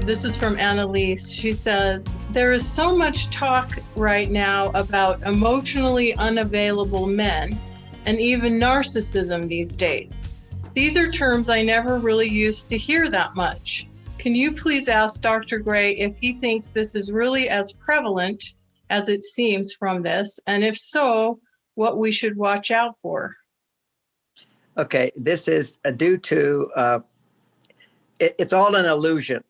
This is from Annalise. She says, there is so much talk right now about emotionally unavailable men and even narcissism these days. These are terms I never really used to hear that much. Can you please ask Dr. Gray if he thinks this is really as prevalent as it seems from this? And if so, what we should watch out for? Okay, this is due to, it's all an illusion.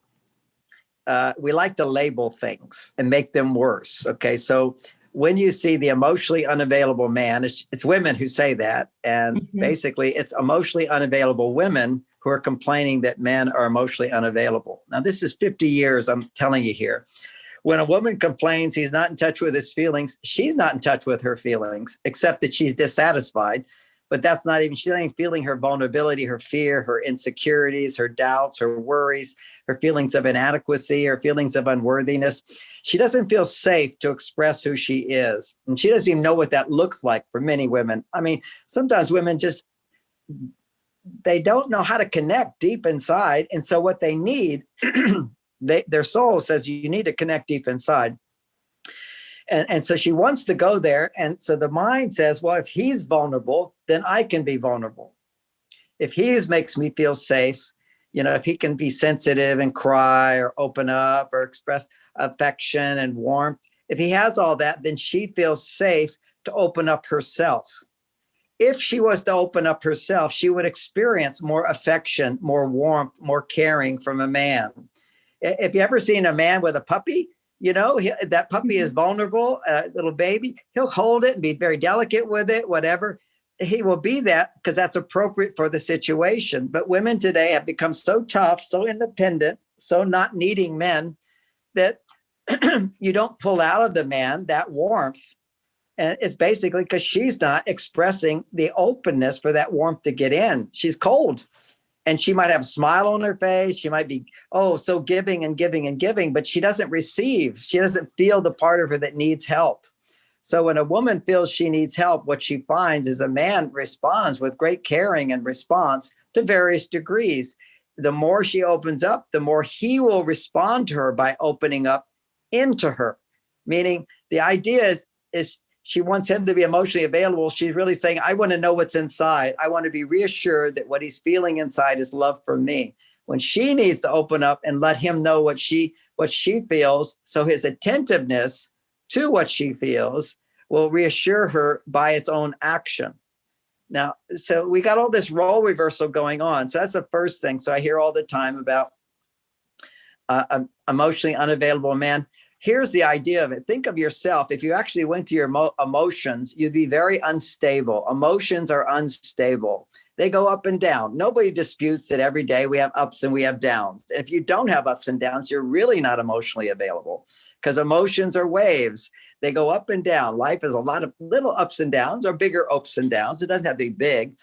We like to label things and make them worse. Okay, so when you see the emotionally unavailable man, it's women who say that. And basically, it's emotionally unavailable women who are complaining that men are emotionally unavailable. Now, this is 50 years, I'm telling you here. When a woman complains he's not in touch with his feelings, she's not in touch with her feelings, except that she's dissatisfied. But that's not even, she's not even feeling her vulnerability, her fear, her insecurities, her doubts, her worries, her feelings of inadequacy, her feelings of unworthiness. She doesn't feel safe to express who she is. And she doesn't even know what that looks like for many women. I mean, sometimes women just, they don't know how to connect deep inside. And so what they need, their soul says, you need to connect deep inside. And so she wants to go there. And so the mind says, well, if he's vulnerable, then I can be vulnerable. If he makes me feel safe, if he can be sensitive and cry or open up or express affection and warmth, if he has all that, then she feels safe to open up herself. If she was to open up herself, she would experience more affection, more warmth, more caring from a man. If you ever seen a man with a puppy, that puppy is vulnerable, little baby, he'll hold it and be very delicate with it, whatever. He will be that because that's appropriate for the situation. But women today have become so tough, so independent, so not needing men that you don't pull out of the man that warmth. And it's basically because she's not expressing the openness for that warmth to get in. She's cold. And she might have a smile on her face. She might be, so giving and giving and giving, but she doesn't receive. She doesn't feel the part of her that needs help. So when a woman feels she needs help, what she finds is a man responds with great caring and response to various degrees. The more she opens up, the more he will respond to her by opening up into her. Meaning the idea is she wants him to be emotionally available. She's really saying, I want to know what's inside. I want to be reassured that what he's feeling inside is love for me. When she needs to open up and let him know what she feels, so his attentiveness to what she feels will reassure her by its own action. Now, so we got all this role reversal going on. So that's the first thing. So I hear all the time about an emotionally unavailable man. Here's the idea of it. Think of yourself. If you actually went to your emotions, you'd be very unstable. Emotions are unstable. They go up and down. Nobody disputes that every day we have ups and we have downs. If you don't have ups and downs, you're really not emotionally available because emotions are waves. They go up and down. Life is a lot of little ups and downs or bigger ups and downs. It doesn't have to be big.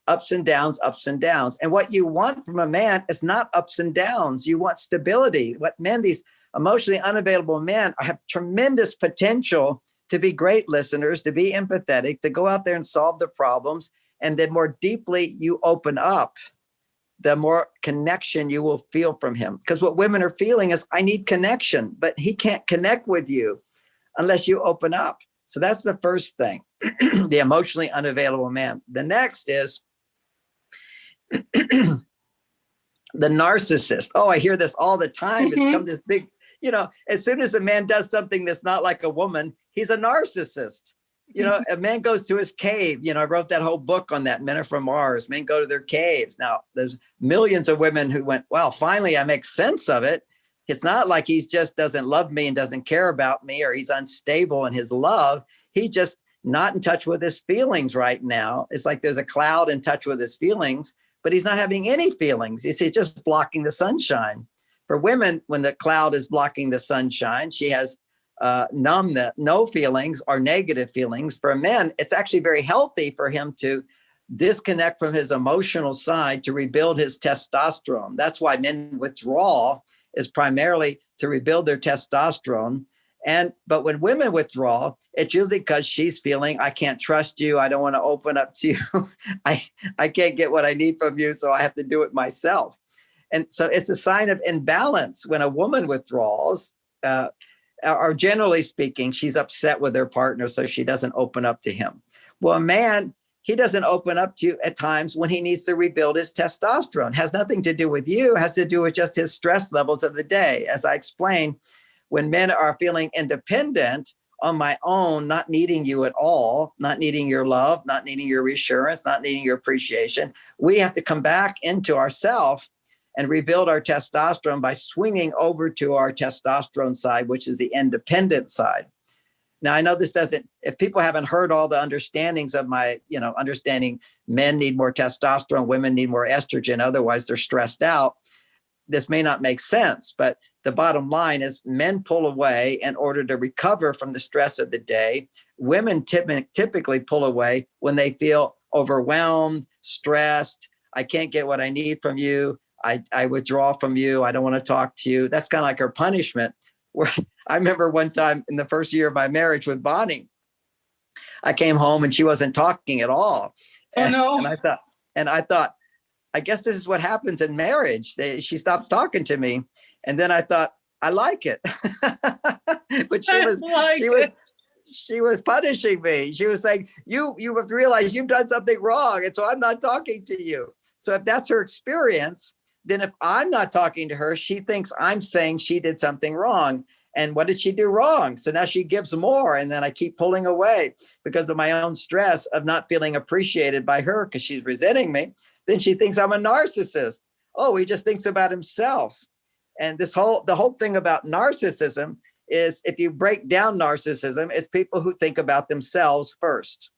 Ups and downs, ups and downs. And what you want from a man is not ups and downs. You want stability. What men, these emotionally unavailable men have tremendous potential to be great listeners, to be empathetic, to go out there and solve the problems. And the more deeply you open up, the more connection you will feel from him. Because what women are feeling is, I need connection, but he can't connect with you unless you open up. So that's the first thing, the emotionally unavailable man. The next is the narcissist. I hear this all the time. It's become this big, as soon as a man does something that's not like a woman, he's a narcissist. A man goes to his cave. I wrote that whole book on that. Men are from Mars. Men go to their caves. Now, there's millions of women who went, well, finally, I make sense of it. It's not like he just doesn't love me and doesn't care about me, or he's unstable in his love. He just not in touch with his feelings right now. It's like there's a cloud in touch with his feelings, but he's not having any feelings. He's just blocking the sunshine. For women, when the cloud is blocking the sunshine, she has numbness, no feelings or negative feelings. For a man, it's actually very healthy for him to disconnect from his emotional side to rebuild his testosterone. That's why men withdraw is primarily to rebuild their testosterone. But when women withdraw, it's usually because she's feeling, I can't trust you. I don't want to open up to you. I can't get what I need from you, so I have to do it myself. And so it's a sign of imbalance when a woman withdraws, or generally speaking, she's upset with her partner, so she doesn't open up to him. Well, a man, he doesn't open up to you at times when he needs to rebuild his testosterone. It has nothing to do with you, it has to do with just his stress levels of the day. As I explained, when men are feeling independent on my own, not needing you at all, not needing your love, not needing your reassurance, not needing your appreciation, we have to come back into ourselves and rebuild our testosterone by swinging over to our testosterone side, which is the independent side. Now, I know this doesn't, if people haven't heard all the understandings of my, understanding men need more testosterone, women need more estrogen, otherwise they're stressed out, this may not make sense. But the bottom line is men pull away in order to recover from the stress of the day. Women typically pull away when they feel overwhelmed, stressed. I can't get what I need from you. I withdraw from you. I don't want to talk to you. That's kind of like her punishment. Where I remember one time in the first year of my marriage with Bonnie, I came home and she wasn't talking at all. Oh, no. And I thought, I guess this is what happens in marriage. She stops talking to me. And then I thought, I like it. But she was punishing me. She was saying, you have to realize you've done something wrong. And so I'm not talking to you. So if that's her experience, then if I'm not talking to her, she thinks I'm saying she did something wrong. And what did she do wrong? So now she gives more. And then I keep pulling away because of my own stress of not feeling appreciated by her because she's resenting me. Then she thinks I'm a narcissist. Oh, he just thinks about himself. And the whole thing about narcissism is, if you break down narcissism, it's people who think about themselves first.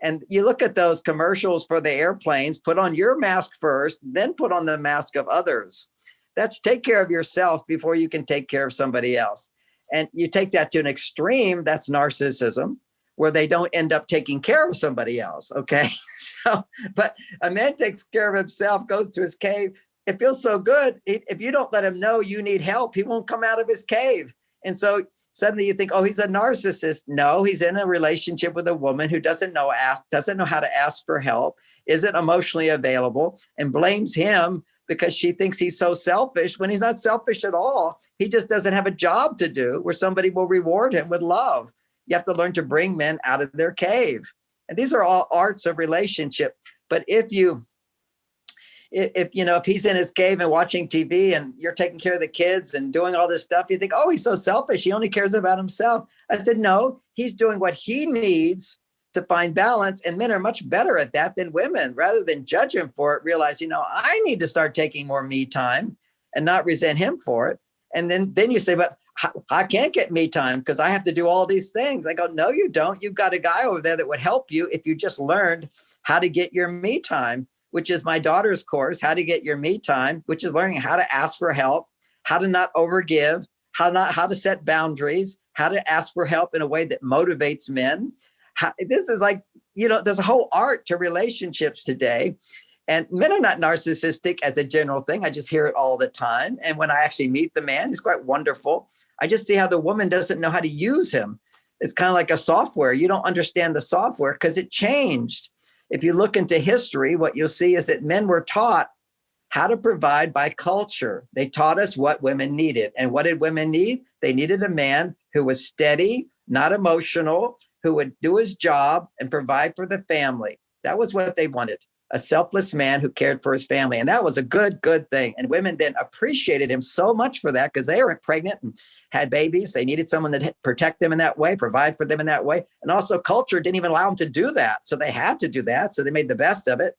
And you look at those commercials for the airplanes, put on your mask first, then put on the mask of others. That's take care of yourself before you can take care of somebody else. And you take that to an extreme, that's narcissism, where they don't end up taking care of somebody else, okay? So, but a man takes care of himself, goes to his cave. It feels so good. If you don't let him know you need help, he won't come out of his cave. And so suddenly you think, oh, he's a narcissist. No, he's in a relationship with a woman who doesn't know how to ask for help, isn't emotionally available, and blames him because she thinks he's so selfish when he's not selfish at all. He just doesn't have a job to do where somebody will reward him with love. You have to learn to bring men out of their cave. And these are all arts of relationship. But if he's in his cave and watching TV and you're taking care of the kids and doing all this stuff, you think, oh, he's so selfish. He only cares about himself. I said, no, he's doing what he needs to find balance. And men are much better at that than women. Rather than judge him for it, realize, I need to start taking more me time and not resent him for it. And then you say, but I can't get me time because I have to do all these things. I go, no, you don't. You've got a guy over there that would help you if you just learned how to get your me time, which is my daughter's course, How to Get Your Me Time, which is learning how to ask for help, how to not overgive, how to set boundaries, how to ask for help in a way that motivates men. This is like, there's a whole art to relationships today. And men are not narcissistic as a general thing. I just hear it all the time. And when I actually meet the man, he's quite wonderful. I just see how the woman doesn't know how to use him. It's kind of like a software. You don't understand the software because it changed. If you look into history, what you'll see is that men were taught how to provide by culture. They taught us what women needed. And what did women need? They needed a man who was steady, not emotional, who would do his job and provide for the family. That was what they wanted. A selfless man who cared for his family. And that was a good thing. And women then appreciated him so much for that because they were pregnant and had babies. They needed someone to protect them in that way, provide for them in that way. And also culture didn't even allow them to do that. So they had to do that. So they made the best of it.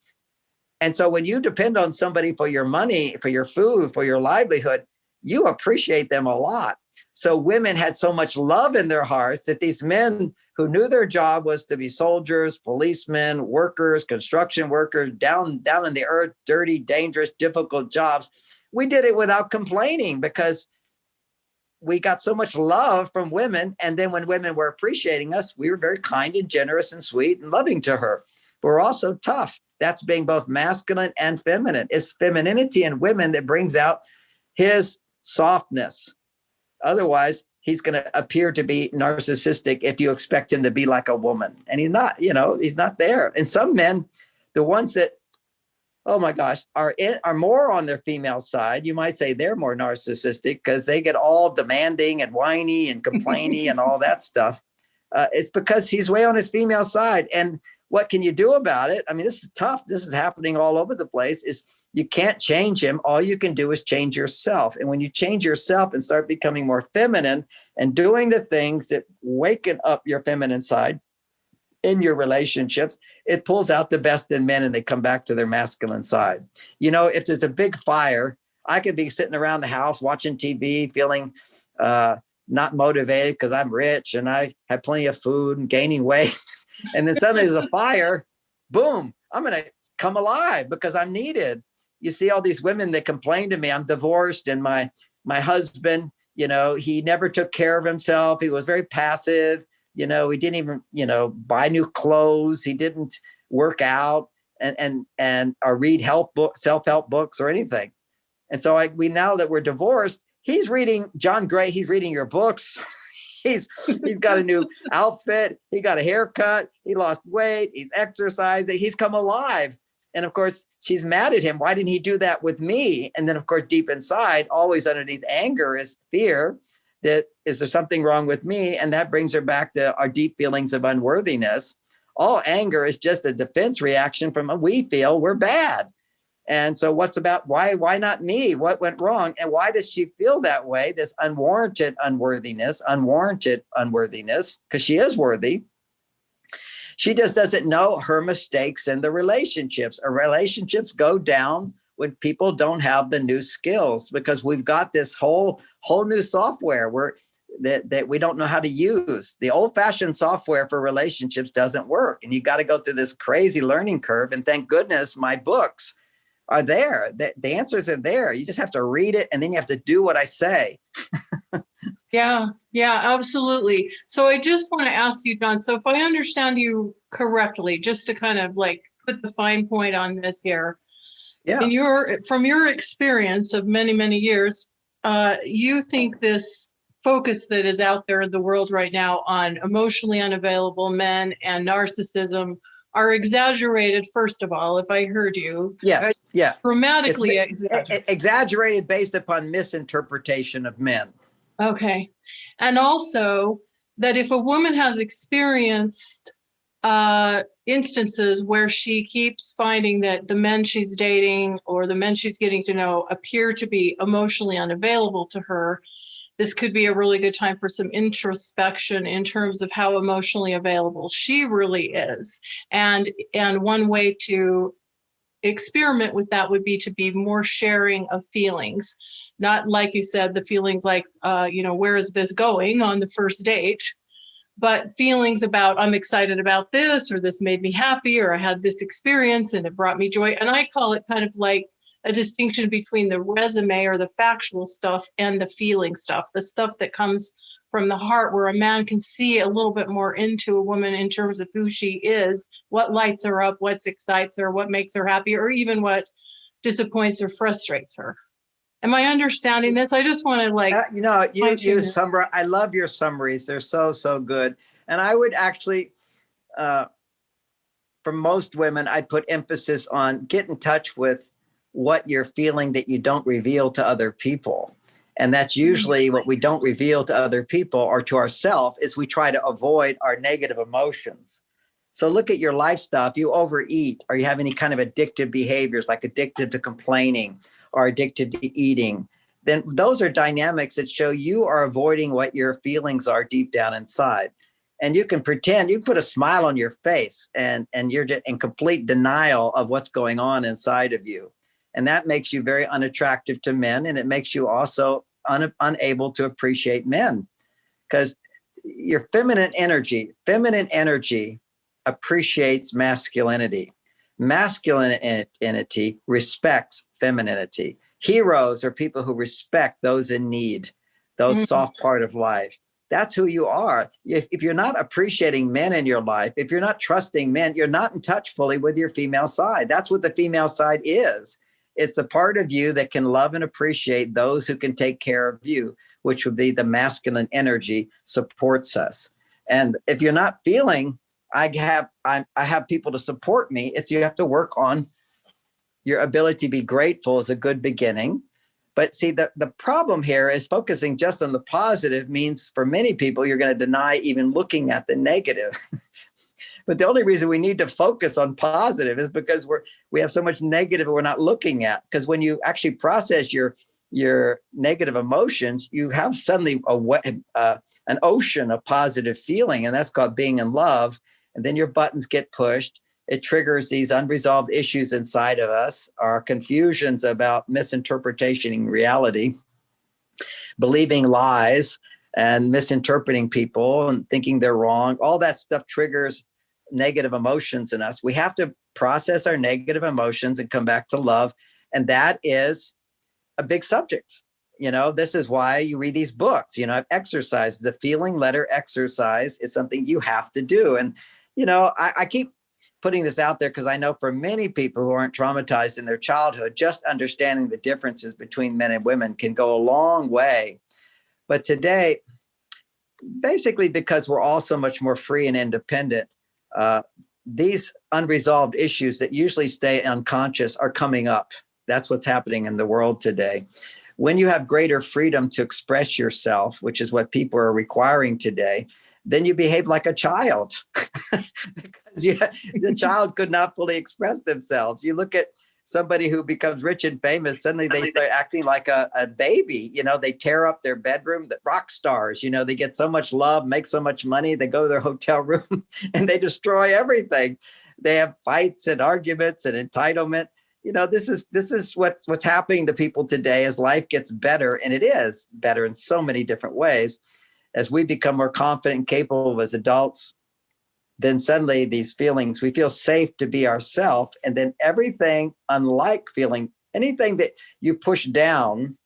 And so when you depend on somebody for your money, for your food, for your livelihood, you appreciate them a lot. So women had so much love in their hearts that these men who knew their job was to be soldiers, policemen, workers, construction workers, down in the earth, dirty, dangerous, difficult jobs. We did it without complaining because we got so much love from women. And then when women were appreciating us, we were very kind and generous and sweet and loving to her. But we're also tough. That's being both masculine and feminine. It's femininity in women that brings out his softness. Otherwise, he's going to appear to be narcissistic if you expect him to be like a woman. And he's not, he's not there. And some men, the ones that oh my gosh, are more on their female side. You might say they're more narcissistic because they get all demanding and whiny and complaining and all that stuff. It's because he's way on his female side. And what can you do about it? I mean, this is tough. This is happening all over the place. Is you can't change him. All you can do is change yourself. And when you change yourself and start becoming more feminine and doing the things that waken up your feminine side in your relationships, it pulls out the best in men and they come back to their masculine side. You know, if there's a big fire, I could be sitting around the house watching TV, feeling not motivated because I'm rich and I have plenty of food and gaining weight. And then suddenly there's a fire, boom, I'm going to come alive because I'm needed. You see all these women that complain to me, I'm divorced and my husband, you know, he never took care of himself. He was very passive. You know, he didn't even, you know, buy new clothes. He didn't work out and or read self-help books or anything. And so we now that we're divorced, he's reading John Gray. He's reading your books. He's got a new outfit. He got a haircut. He lost weight. He's exercising. He's come alive. And of course, she's mad at him. Why didn't he do that with me? And then, of course, deep inside, always underneath anger is fear that is there something wrong with me? And that brings her back to our deep feelings of unworthiness. All anger is just a defense reaction from we feel we're bad. And so why not me? What went wrong? And why does she feel that way? This unwarranted unworthiness, because she is worthy. She just doesn't know her mistakes in the relationships. Our relationships go down when people don't have the new skills, because we've got this whole new software that we don't know how to use. The old-fashioned software for relationships doesn't work. And you got to go through this crazy learning curve. And thank goodness my books are there. The answers are there. You just have to read it and then you have to do what I say. Yeah, absolutely. So I just want to ask you, John, so if I understand you correctly, just to kind of like put the fine point on this here, from your experience of many, many years, you think this focus that is out there in the world right now on emotionally unavailable men and narcissism are exaggerated, first of all, if I heard you. Yes, yeah. Dramatically exaggerated based upon misinterpretation of men. Okay. And also that if a woman has experienced instances where she keeps finding that the men she's dating or the men she's getting to know appear to be emotionally unavailable to her, this could be a really good time for some introspection in terms of how emotionally available she really is. And one way to experiment with that would be to be more sharing of feelings. Not like you said, the feelings like, where is this going on the first date? But feelings about, I'm excited about this, or this made me happy, or I had this experience and it brought me joy. And I call it kind of like a distinction between the resume or the factual stuff and the feeling stuff, the stuff that comes from the heart, where a man can see a little bit more into a woman in terms of who she is, what lights her up, what excites her, what makes her happy, or even what disappoints or frustrates her. Am I understanding this? I just want to you summarize. I love your summaries. They're so good. And I would actually, for most women, I'd put emphasis on get in touch with what you're feeling that you don't reveal to other people. And that's usually what we don't reveal to other people or to ourselves is we try to avoid our negative emotions. So look at your lifestyle. If you overeat or you have any kind of addictive behaviors, like addicted to complaining or addicted to eating, then those are dynamics that show you are avoiding what your feelings are deep down inside. And you can pretend, you can put a smile on your face and you're just in complete denial of what's going on inside of you. And that makes you very unattractive to men. And it makes you also unable to appreciate men, because your feminine energy appreciates masculinity. Masculinity respects femininity. Heroes are people who respect those in need, those soft part of life. That's who you are. If you're not appreciating men in your life, if you're not trusting men, you're not in touch fully with your female side. That's what the female side is. It's the part of you that can love and appreciate those who can take care of you, which would be the masculine energy supports us. And if you're not feeling, I have people to support me, it's you have to work on Your ability to be grateful is a good beginning. But see, the problem here is focusing just on the positive means for many people, you're going to deny even looking at the negative. But the only reason we need to focus on positive is because we have so much negative we're not looking at. Because when you actually process your negative emotions, you have suddenly an ocean of positive feeling, and that's called being in love. And then your buttons get pushed. It triggers these unresolved issues inside of us, our confusions about misinterpreting reality, believing lies and misinterpreting people and thinking they're wrong. All that stuff triggers negative emotions in us. We have to process our negative emotions and come back to love. And that is a big subject. This is why you read these books, exercise. The feeling letter exercise is something you have to do. And, I keep putting this out there because I know for many people who aren't traumatized in their childhood, just understanding the differences between men and women can go a long way. But today, basically because we're all so much more free and independent, these unresolved issues that usually stay unconscious are coming up. That's what's happening in the world today. When you have greater freedom to express yourself, which is what people are requiring today, then you behave like a child because the child could not fully express themselves. You look at somebody who becomes rich and famous, suddenly they start acting like a baby. They tear up their bedroom, the rock stars, they get so much love, make so much money. They go to their hotel room and they destroy everything. They have fights and arguments and entitlement. This is what's happening to people today as life gets better. And it is better in so many different ways. As we become more confident and capable as adults, then suddenly these feelings, we feel safe to be ourselves. And then everything, unlike feeling anything that you push down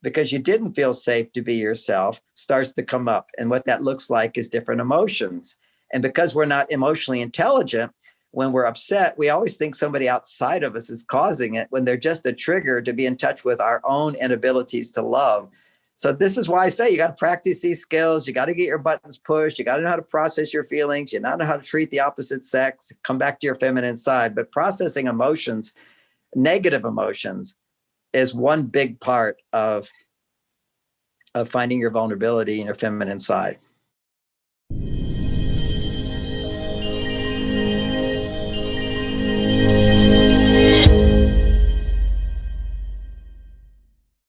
because you didn't feel safe to be yourself, starts to come up. And what that looks like is different emotions. And because we're not emotionally intelligent, when we're upset, we always think somebody outside of us is causing it when they're just a trigger to be in touch with our own inabilities to love. So this is why I say you got to practice these skills. You got to get your buttons pushed. You got to know how to process your feelings. You got to know how to treat the opposite sex, come back to your feminine side. But processing emotions, negative emotions, is one big part of finding your vulnerability in your feminine side.